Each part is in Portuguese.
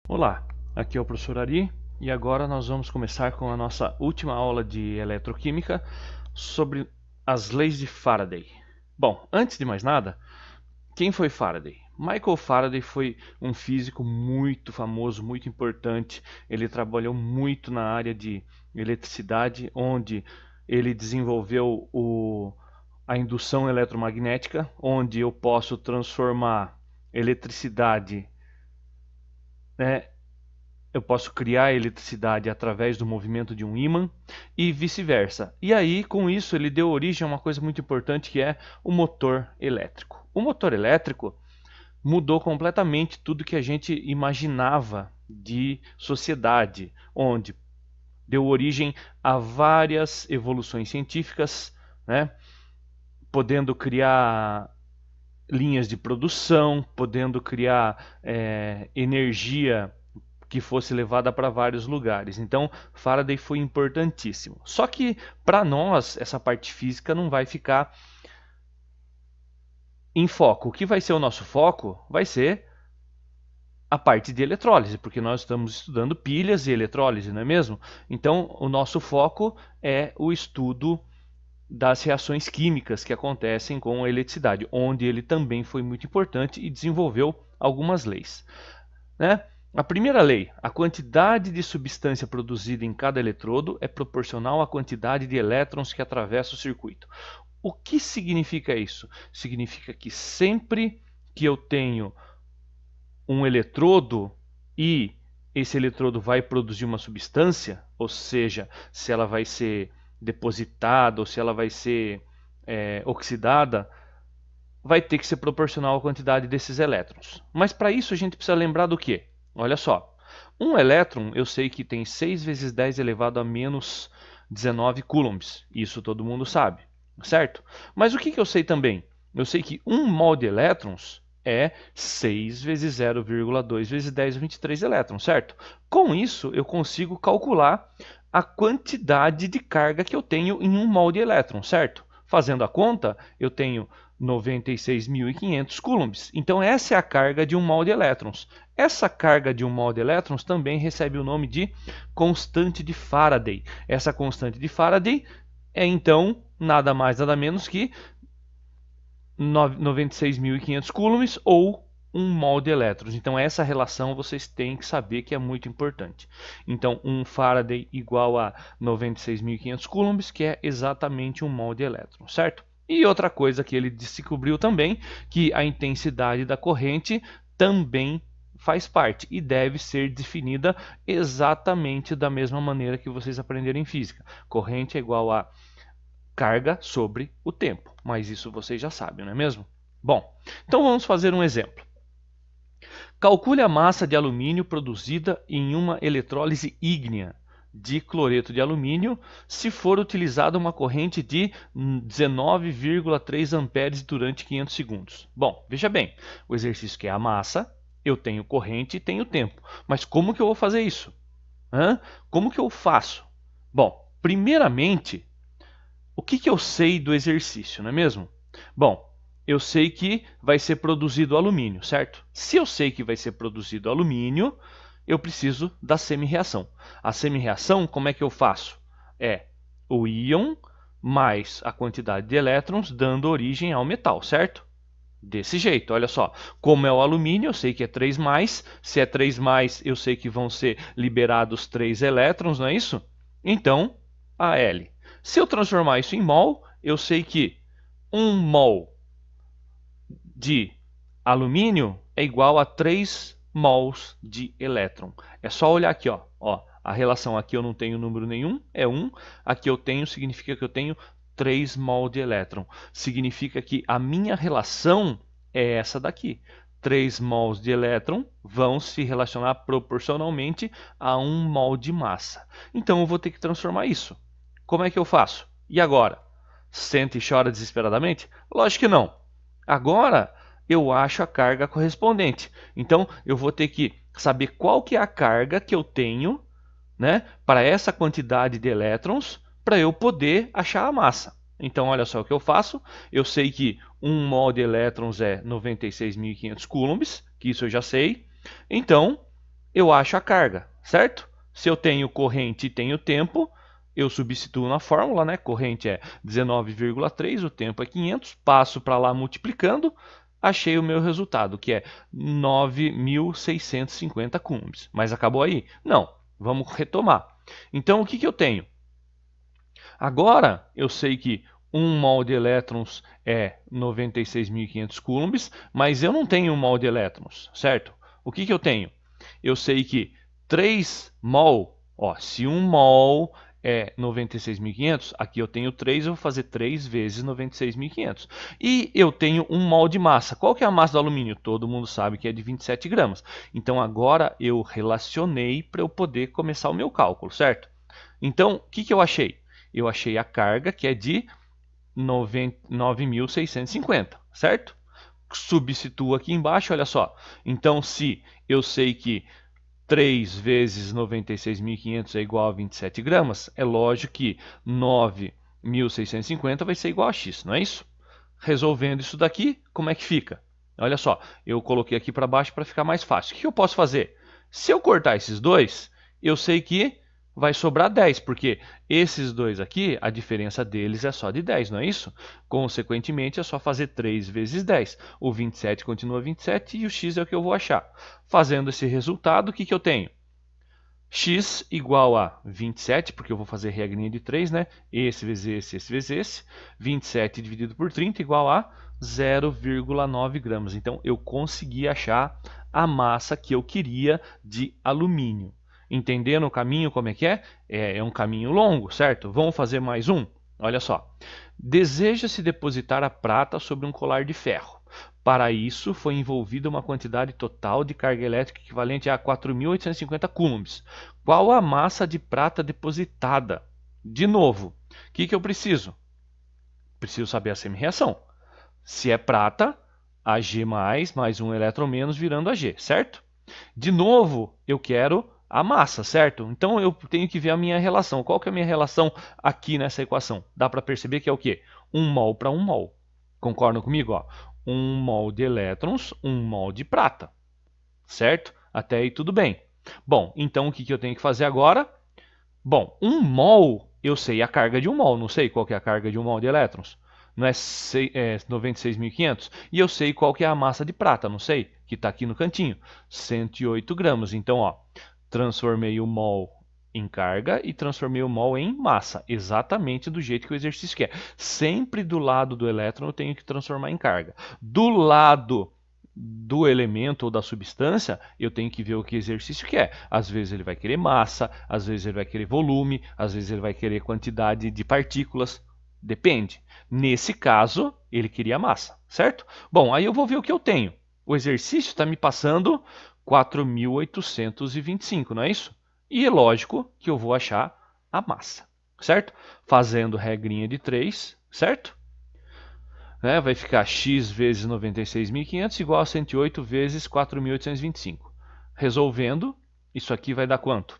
Olá, aqui é o professor Ari e agora nós vamos começar com a nossa última aula de eletroquímica sobre as leis de Faraday. Bom, antes de mais nada, quem foi Faraday? Michael Faraday foi um físico muito famoso, muito importante. Ele trabalhou muito na área de eletricidade, onde ele desenvolveu a indução eletromagnética, onde eu posso transformar eletricidade, né, eu posso criar eletricidade através do movimento de um ímã e vice-versa. E aí, com isso, ele deu origem a uma coisa muito importante que é o motor elétrico. O motor elétrico mudou completamente tudo que a gente imaginava de sociedade, onde deu origem a várias evoluções científicas, né? Podendo criar linhas de produção, podendo criar energia que fosse levada para vários lugares. Então, Faraday foi importantíssimo. Só que para nós essa parte física não vai ficar em foco. O que vai ser o nosso foco vai ser a parte de eletrólise, porque nós estamos estudando pilhas e eletrólise, não é mesmo? Então, o nosso foco é o estudo das reações químicas que acontecem com a eletricidade, onde ele também foi muito importante e desenvolveu algumas leis, né? A primeira lei: a quantidade de substância produzida em cada eletrodo é proporcional à quantidade de elétrons que atravessa o circuito. O que significa isso? Significa que sempre que eu tenho um eletrodo e esse eletrodo vai produzir uma substância, ou seja, se ela vai ser depositada ou se ela vai ser oxidada, vai ter que ser proporcional à quantidade desses elétrons. Mas para isso a gente precisa lembrar do quê? Olha só, um elétron eu sei que tem 6 vezes 10 elevado a menos 19 coulombs. Isso todo mundo sabe, certo? Mas o que eu sei também? Eu sei que 1 mol de elétrons é 6 vezes 0,2 vezes 10 a 23 elétrons, certo? Com isso eu consigo calcular a quantidade de carga que eu tenho em 1 mol de elétron, certo? Fazendo a conta, eu tenho 96.500 coulombs. Então essa é a carga de 1 mol de elétrons. Essa carga de 1 mol de elétrons também recebe o nome de constante de Faraday. Essa constante de Faraday é então nada mais nada menos que 96.500 coulombs ou 1 mol de elétrons. Então essa relação vocês têm que saber que é muito importante. Então 1 Faraday igual a 96.500 coulombs, que é exatamente 1 mol de elétrons, certo? E outra coisa que ele descobriu também, que a intensidade da corrente também faz parte e deve ser definida exatamente da mesma maneira que vocês aprenderam em física. Corrente é igual a carga sobre o tempo, mas isso vocês já sabem, não é mesmo? Bom, então vamos fazer um exemplo. Calcule a massa de alumínio produzida em uma eletrólise ígnea de cloreto de alumínio se for utilizada uma corrente de 19,3 amperes durante 500 segundos. Bom, veja bem, o exercício que é a massa, eu tenho corrente e tenho tempo. Mas como que eu vou fazer isso? Como que eu faço? Bom, primeiramente, o que eu sei do exercício, não é mesmo? Bom, eu sei que vai ser produzido alumínio, certo? Se eu sei que vai ser produzido alumínio, eu preciso da semi-reação. A semi-reação, como é que eu faço? É o íon mais a quantidade de elétrons dando origem ao metal, certo? Desse jeito, olha só. Como é o alumínio, eu sei que é 3 mais. Se é 3 mais, eu sei que vão ser liberados 3 elétrons, não é isso? Então, Al. Se eu transformar isso em mol, eu sei que 1 mol de alumínio é igual a 3 mols de elétron. É só olhar aqui, ó. A relação aqui eu não tenho número nenhum, é 1. Aqui eu tenho, significa que eu tenho 3 mol de elétron. Significa que a minha relação é essa daqui. 3 mols de elétron vão se relacionar proporcionalmente a 1 mol de massa. Então eu vou ter que transformar isso. Como é que eu faço? E agora? Senta e chora desesperadamente? Lógico que não. Agora eu acho a carga correspondente. Então eu vou ter que saber qual que é a carga que eu tenho, né, para essa quantidade de elétrons, para eu poder achar a massa. Então olha só o que eu faço. Eu sei que 1 mol de elétrons é 96.500 coulombs, que isso eu já sei. Então eu acho a carga, certo? Se eu tenho corrente e tenho tempo, eu substituo na fórmula, né? Corrente é 19,3, o tempo é 500, passo para lá multiplicando, achei o meu resultado, que é 9.650 coulombs. Mas acabou aí? Não, vamos retomar. Então, o que eu tenho? Agora, eu sei que 1 mol de elétrons é 96.500 coulombs, mas eu não tenho 1 mol de elétrons, certo? O que eu tenho? Eu sei que 3 mol, ó, se 1 mol é 96.500, aqui eu tenho 3, eu vou fazer 3 vezes 96.500. E eu tenho 1 mol de massa. Qual que é a massa do alumínio? Todo mundo sabe que é de 27 gramas. Então agora eu relacionei para eu poder começar o meu cálculo, certo? Então, o que eu achei? Eu achei a carga, que é de 9.650, certo? Substituo aqui embaixo, olha só. Então, se eu sei que 3 vezes 96.500 é igual a 27 gramas, é lógico que 9.650 vai ser igual a x, não é isso? Resolvendo isso daqui, como é que fica? Olha só, eu coloquei aqui para baixo para ficar mais fácil. O que eu posso fazer? Se eu cortar esses dois, eu sei que vai sobrar 10, porque esses dois aqui, a diferença deles é só de 10, não é isso? Consequentemente, é só fazer 3 vezes 10. O 27 continua 27 e o x é o que eu vou achar. Fazendo esse resultado, o que eu tenho? X igual a 27, porque eu vou fazer regrinha de 3, né? Esse vezes esse vezes esse. 27 dividido por 30 igual a 0,9 gramas. Então, eu consegui achar a massa que eu queria de alumínio. Entendendo o caminho como é que é? É um caminho longo, certo? Vamos fazer mais um? Olha só. Deseja-se depositar a prata sobre um colar de ferro. Para isso, foi envolvida uma quantidade total de carga elétrica equivalente a 4.850 coulombs. Qual a massa de prata depositada? De novo, o que eu preciso? Preciso saber a semi-reação. Se é prata, Ag+, mais um elétron menos, virando Ag, certo? De novo, eu quero a massa, certo? Então eu tenho que ver a minha relação. Qual que é a minha relação aqui nessa equação? Dá para perceber que é o quê? 1 mol para 1 mol. Concordam comigo? Ó? 1 mol de elétrons, 1 mol de prata. Certo? Até aí tudo bem. Bom, então o que eu tenho que fazer agora? Bom, 1 mol, eu sei a carga de 1 mol, não sei qual que é a carga de 1 mol de elétrons. Não é 96.500? E eu sei qual que é a massa de prata, não sei, que está aqui no cantinho, 108 gramas. Então, ó, transformei o mol em carga e transformei o mol em massa, exatamente do jeito que o exercício quer. Sempre do lado do elétron eu tenho que transformar em carga. Do lado do elemento ou da substância, eu tenho que ver o que o exercício quer. Às vezes ele vai querer massa, às vezes ele vai querer volume, às vezes ele vai querer quantidade de partículas. Depende. Nesse caso, ele queria massa, certo? Bom, aí eu vou ver o que eu tenho. O exercício está me passando 4.825, não é isso? E é lógico que eu vou achar a massa, certo? Fazendo regrinha de 3, certo? Vai ficar x vezes 96.500 igual a 108 vezes 4.825. Resolvendo, isso aqui vai dar quanto?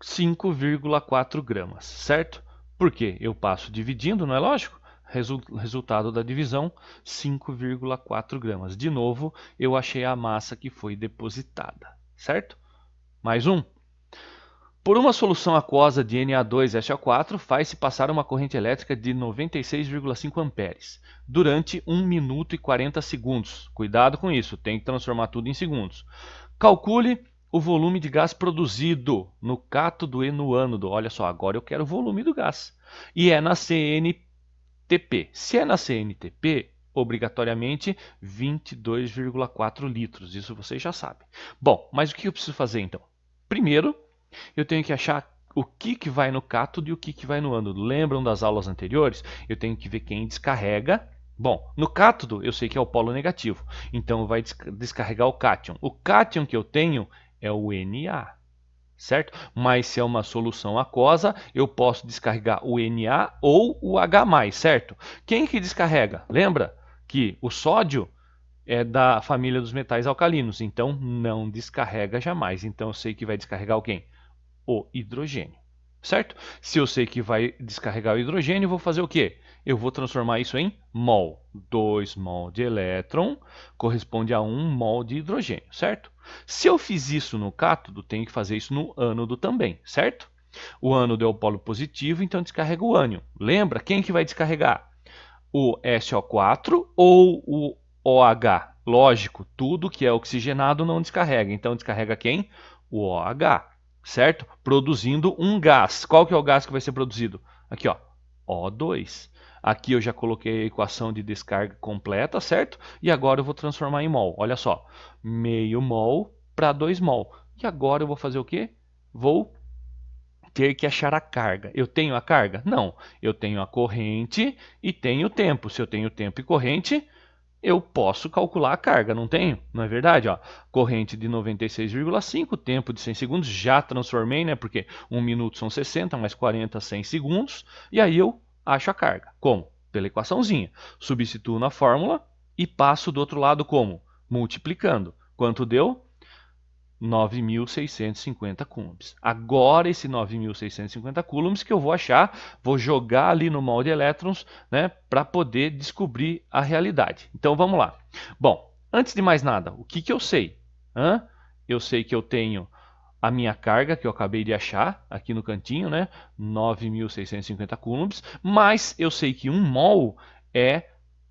5,4 gramas, certo? Porque eu passo dividindo, não é lógico? Resultado da divisão, 5,4 gramas. De novo, eu achei a massa que foi depositada, certo? Mais um. Por uma solução aquosa de Na2SO4, faz-se passar uma corrente elétrica de 96,5 amperes durante 1 minuto e 40 segundos. Cuidado com isso, tem que transformar tudo em segundos. Calcule o volume de gás produzido no cátodo e no ânodo. Olha só, agora eu quero o volume do gás. E é na CNTP. Se é na CNTP, obrigatoriamente 22,4 litros. Isso vocês já sabem. Bom, mas o que eu preciso fazer então? Primeiro, eu tenho que achar o que vai no cátodo e o que vai no ânodo. Lembram das aulas anteriores? Eu tenho que ver quem descarrega. Bom, no cátodo eu sei que é o polo negativo, então vai descarregar o cátion. O cátion que eu tenho é o Na, certo? Mas se é uma solução aquosa, eu posso descarregar o Na ou o H+, certo? Quem que descarrega? Lembra que o sódio é da família dos metais alcalinos, então não descarrega jamais. Então eu sei que vai descarregar o quem? O hidrogênio, certo? Se eu sei que vai descarregar o hidrogênio, eu vou fazer o quê? Eu vou transformar isso em mol. 2 mol de elétron corresponde a 1 mol de hidrogênio, certo? Se eu fiz isso no cátodo, tenho que fazer isso no ânodo também, certo? O ânodo é o polo positivo, então descarrega o ânion. Lembra? Quem que vai descarregar? O SO4 ou o OH? Lógico, tudo que é oxigenado não descarrega. Então descarrega quem? O OH, certo? Produzindo um gás. Qual que é o gás que vai ser produzido? Aqui, ó, O2. Aqui eu já coloquei a equação de descarga completa, certo? E agora eu vou transformar em mol. Olha só, meio mol para 2 mol. E agora eu vou fazer o quê? Vou ter que achar a carga. Eu tenho a carga? Não. Eu tenho a corrente e tenho o tempo. Se eu tenho tempo e corrente, eu posso calcular a carga, não tenho? Não é verdade? Ó, corrente de 96,5, tempo de 100 segundos, já transformei, né? Porque 1 minuto são 60, mais 40, 100 segundos. E aí eu acho a carga. Como? Pela equaçãozinha. Substituo na fórmula e passo do outro lado como? Multiplicando. Quanto deu? 9.650 coulombs. Agora esse 9.650 coulombs que eu vou achar, vou jogar ali no mol de elétrons, né, para poder descobrir a realidade. Então vamos lá. Bom, antes de mais nada, o que eu sei? Eu sei que eu tenho a minha carga, que eu acabei de achar aqui no cantinho, né, 9.650 coulombs, mas eu sei que 1 mol é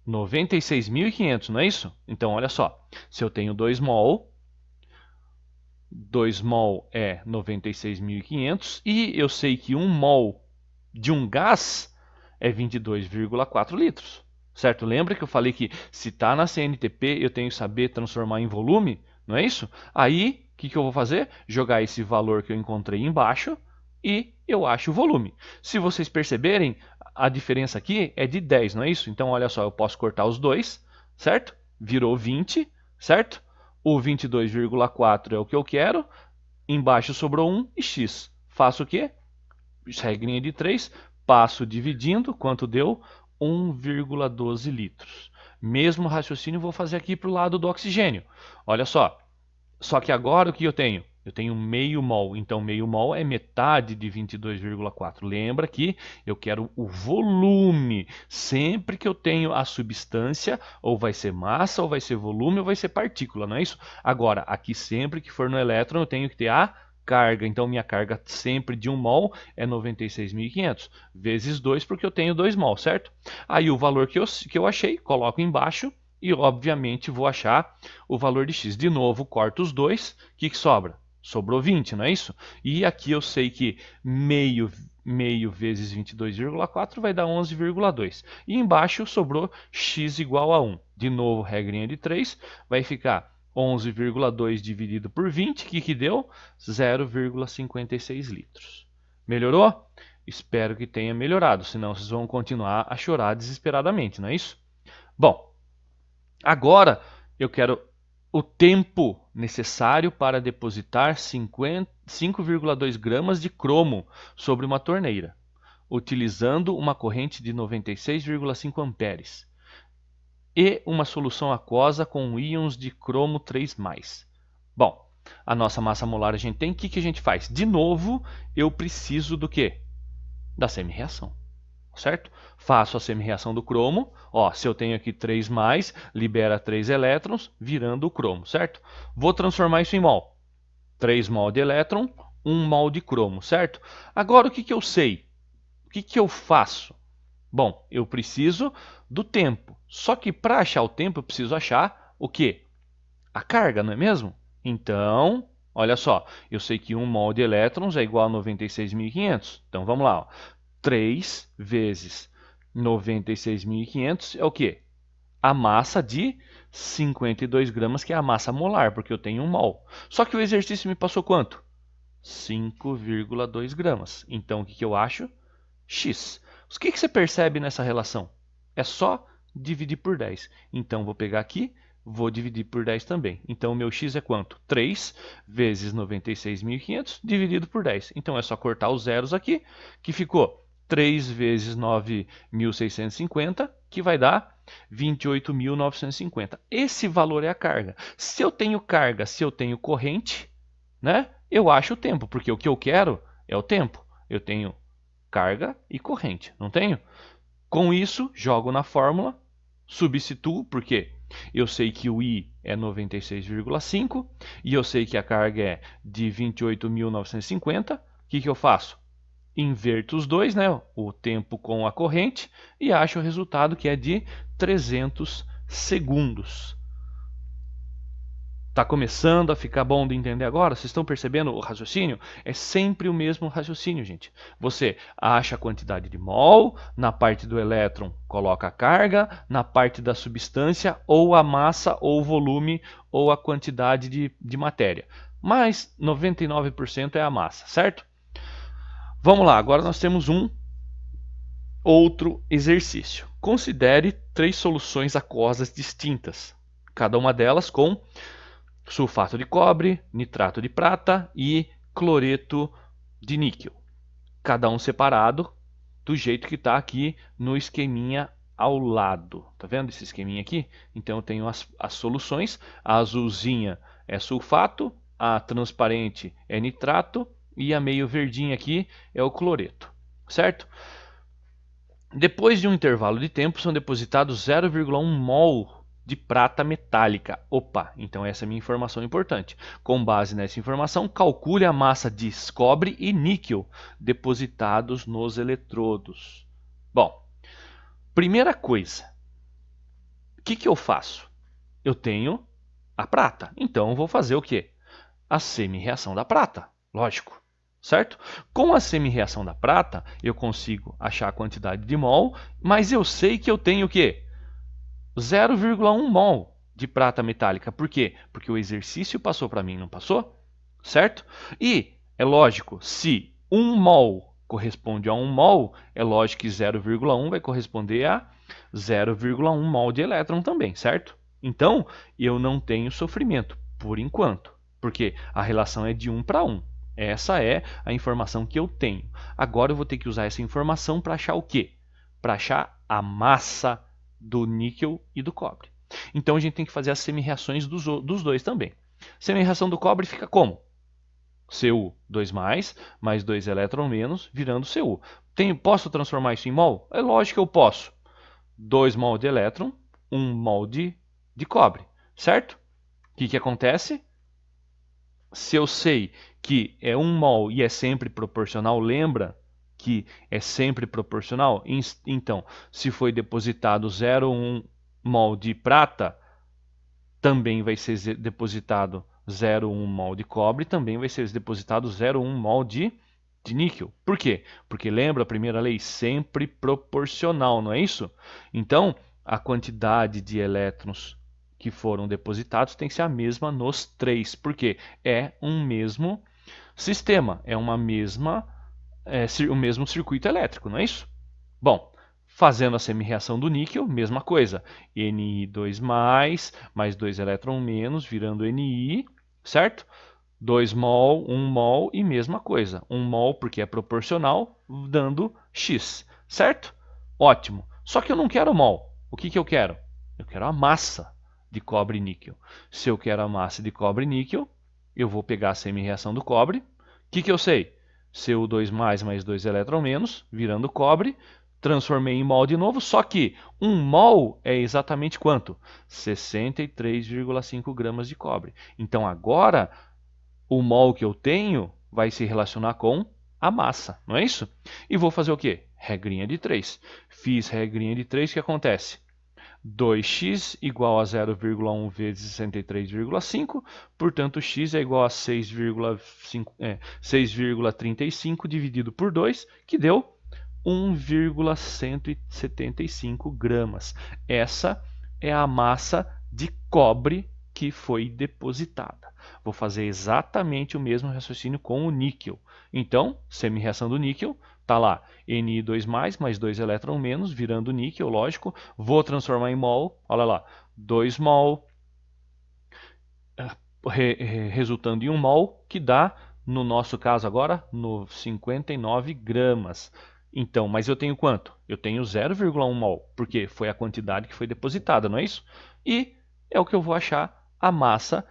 96.500, não é isso? Então olha só, se eu tenho 2 mol, 2 mol é 96.500 e eu sei que 1 mol de um gás é 22,4 litros. Certo? Lembra que eu falei que se está na CNTP eu tenho que saber transformar em volume? Não é isso? Aí, o que eu vou fazer? Jogar esse valor que eu encontrei embaixo e eu acho o volume. Se vocês perceberem, a diferença aqui é de 10, não é isso? Então, olha só, eu posso cortar os dois, certo? Virou 20, certo? O 22,4 é o que eu quero. Embaixo sobrou 1 e x. Faço o quê? Regrinha de 3. Passo dividindo. Quanto deu? 1,12 litros. Mesmo raciocínio vou fazer aqui para o lado do oxigênio. Olha só. Só que agora o que eu tenho? Eu tenho meio mol, então meio mol é metade de 22,4. Lembra que eu quero o volume. Sempre que eu tenho a substância, ou vai ser massa, ou vai ser volume, ou vai ser partícula, não é isso? Agora, aqui sempre que for no elétron, eu tenho que ter a carga. Então, minha carga sempre de 1 mol é 96.500, vezes 2, porque eu tenho 2 mol, certo? Aí o valor que eu achei, coloco embaixo, e obviamente vou achar o valor de x. De novo, corto os dois, o que sobra? Sobrou 20, não é isso? E aqui eu sei que meio vezes 22,4 vai dar 11,2. E embaixo sobrou x igual a 1. De novo, regrinha de 3, vai ficar 11,2 dividido por 20, que deu? 0,56 litros. Melhorou? Espero que tenha melhorado, senão vocês vão continuar a chorar desesperadamente, não é isso? Bom, agora eu quero o tempo necessário para depositar 5,2 gramas de cromo sobre uma torneira, utilizando uma corrente de 96,5 amperes e uma solução aquosa com íons de cromo 3+. Bom, a nossa massa molar a gente tem, o que a gente faz? De novo, eu preciso do quê? Da semi-reação. Certo? Faço a semi-reação do cromo. Ó, se eu tenho aqui 3+, libera 3 elétrons, virando o cromo, certo? Vou transformar isso em mol. 3 mol de elétron, 1 mol de cromo, certo? Agora, o que eu sei? O que eu faço? Bom, eu preciso do tempo. Só que para achar o tempo, eu preciso achar o quê? A carga, não é mesmo? Então, olha só, eu sei que 1 mol de elétrons é igual a 96.500. Então, vamos lá. Ó. 3 vezes 96.500 é o quê? A massa de 52 gramas, que é a massa molar, porque eu tenho 1 mol. Só que o exercício me passou quanto? 5,2 gramas. Então, o que eu acho? X. O que você percebe nessa relação? É só dividir por 10. Então, vou pegar aqui, vou dividir por 10 também. Então, o meu x é quanto? 3 vezes 96.500 dividido por 10. Então, é só cortar os zeros aqui, que ficou 3 vezes 9.650, que vai dar 28.950. Esse valor é a carga. Se eu tenho carga, se eu tenho corrente, né, eu acho o tempo, porque o que eu quero é o tempo. Eu tenho carga e corrente, não tenho? Com isso, jogo na fórmula, substituo, porque eu sei que o I é 96,5 e eu sei que a carga é de 28.950. O que eu faço? Inverto os dois, né? O tempo com a corrente, e acho o resultado que é de 300 segundos. Está começando a ficar bom de entender agora? Vocês estão percebendo o raciocínio? É sempre o mesmo raciocínio, gente. Você acha a quantidade de mol, na parte do elétron coloca a carga, na parte da substância ou a massa ou o volume ou a quantidade de matéria. Mas 99% é a massa, certo? Vamos lá, agora nós temos um outro exercício. Considere 3 soluções aquosas distintas, cada uma delas com sulfato de cobre, nitrato de prata e cloreto de níquel. Cada um separado do jeito que está aqui no esqueminha ao lado. Tá vendo esse esqueminha aqui? Então eu tenho as soluções. A azulzinha é sulfato, a transparente é nitrato e a meio verdinha aqui é o cloreto, certo? Depois de um intervalo de tempo são depositados 0,1 mol de prata metálica. Opa, então essa é a minha informação importante. Com base nessa informação, calcule a massa de cobre e níquel depositados nos eletrodos. Bom, primeira coisa, o que eu faço? Eu tenho a prata, então eu vou fazer o quê? A semi-reação da prata, lógico. Certo? Com a semi-reação da prata, eu consigo achar a quantidade de mol, mas eu sei que eu tenho o quê? 0,1 mol de prata metálica. Por quê? Porque o exercício passou para mim, não passou? Certo? E, é lógico, se 1 mol corresponde a 1 mol, é lógico que 0,1 vai corresponder a 0,1 mol de elétron também, certo? Então, eu não tenho sofrimento, por enquanto, porque a relação é de 1 para 1. Essa é a informação que eu tenho. Agora eu vou ter que usar essa informação para achar o quê? Para achar a massa do níquel e do cobre. Então a gente tem que fazer as semi-reações dos dois também. Semi-reação do cobre fica como? Cu2+, mais 2 elétrons menos, virando Cu. Posso transformar isso em mol? É lógico que eu posso. 2 mol de elétron, 1 mol de cobre, certo? O que acontece? Se eu sei que é 1 mol e é sempre proporcional, lembra que é sempre proporcional? Então, se foi depositado 0,1 mol de prata, também vai ser depositado 0,1 mol de cobre, também vai ser depositado 0,1 mol de níquel. Por quê? Porque lembra a primeira lei? Sempre proporcional, não é isso? Então, a quantidade de elétrons que foram depositados tem que ser a mesma nos três, porque é um mesmo sistema, é o mesmo circuito elétrico, não é isso? Bom, fazendo a semi-reação do níquel, mesma coisa. Ni2+, mais 2 elétrons menos, virando Ni, certo? 2 mol, 1 mol e mesma coisa. 1 mol porque é proporcional, dando X, certo? Ótimo. Só que eu não quero mol. O que eu quero? Eu quero a massa de cobre e níquel. Se eu quero a massa de cobre e níquel, eu vou pegar a semi-reação do cobre. O que eu sei? Cu2+, mais 2 elétrons menos, virando cobre. Transformei em mol de novo, só que 1 mol é exatamente quanto? 63,5 gramas de cobre. Então agora o mol que eu tenho vai se relacionar com a massa, não é isso? E vou fazer o quê? Regrinha de 3. Fiz regrinha de 3, o que acontece? 2x igual a 0,1 vezes 63,5, portanto x é igual a 6,35 dividido por 2, que deu 1,175 gramas. Essa é a massa de cobre que foi depositada. Vou fazer exatamente o mesmo raciocínio com o níquel. Então, semi-reação do níquel, está lá Ni2+, mais 2 elétrons menos, virando níquel, lógico. Vou transformar em mol, olha lá, 2 mol, resultando em 1 mol, que dá, no nosso caso agora, no 59 gramas. Então, mas eu tenho quanto? Eu tenho 0,1 mol, porque foi a quantidade que foi depositada, não é isso? E é o que eu vou achar a massa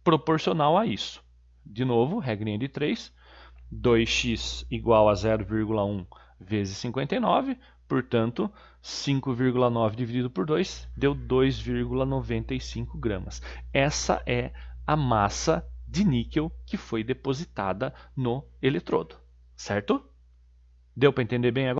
proporcional a isso. De novo, regrinha de 3. 2x igual a 0,1 vezes 59, portanto, 5,9 dividido por 2 deu 2,95 gramas. Essa é a massa de níquel que foi depositada no eletrodo, certo? Deu para entender bem agora?